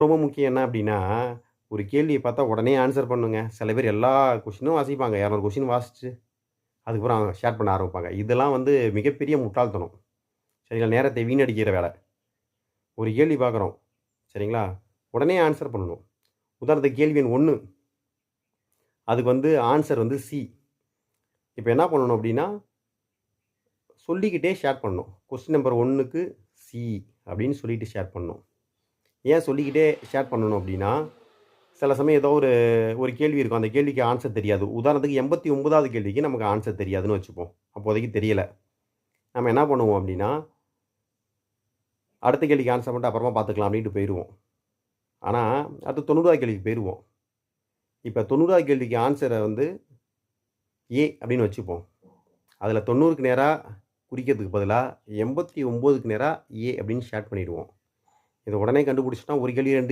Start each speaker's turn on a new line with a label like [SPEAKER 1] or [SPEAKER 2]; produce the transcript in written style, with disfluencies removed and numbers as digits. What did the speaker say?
[SPEAKER 1] ரொம்ப முக்கியம் என்ன அப்படின்னா, ஒரு கேள்விய பார்த்தா உடனே ஆன்சர் பண்ணுங்க. சில பேர் எல்லா கொஸ்டினும் வாசிப்பாங்க. 200 கொஸ்டின் வாசிச்சுட்டு, அதுக்கப்புறம் அவங்க ஷேர் பண்ண ஆரம்பிப்பாங்க. இதெல்லாம் வந்து மிகப்பெரிய முட்டாள்தனம். சரிங்களா? நேரத்தை வீணடிக்கிற வேலை. ஒரு கேள்வி பார்க்குறோம். சரிங்களா? உடனே ஆன்சர் பண்ணணும். உதாரணத்துக்கு கேள்வி எண் 1 அதுக்கு வந்து ஆன்சர் வந்து சி. இப்ப என்ன பண்ணணும் அப்படின்னா, சொல்லிக்கிட்டே ஷேர் பண்ணணும். கொஸ்டின் நம்பர் 1க்கு சி அப்படின்னு சொல்லிட்டு ஷேர் பண்ணணும். ஏன் சொல்லிக்கிட்டே ஷேர் பண்ணணும் அப்படின்னா, சில சமயம் ஏதோ ஒரு ஒரு கேள்வி இருக்கும். அந்த கேள்விக்கு ஆன்சர் தெரியாது. உதாரணத்துக்கு 89வது கேள்விக்கு நமக்கு ஆன்சர் தெரியாதுன்னு வச்சுப்போம். அப்போதைக்கு தெரியல. நம்ம என்ன பண்ணுவோம் அப்படின்னா, அடுத்த கேள்விக்கு ஆன்சர் பண்ணிட்டு அப்புறமா பார்த்துக்கலாம் அப்படின்ட்டு போயிருவோம். ஆனா, அடுத்து 90வது கேள்விக்கு போயிருவோம். இப்ப 90வது கேள்விக்கு ஆன்சர வந்து ஏ அப்படின்னு வச்சுப்போம். அதில 90க்கு நேரா குறிக்கிறதுக்கு பதிலா 89க்கு நேரா ஏ அப்படின்னு ஷேர் பண்ணிடுவோம். இத உடனே கண்டுபிடிச்சுட்டா ஒரு கேள்வி 2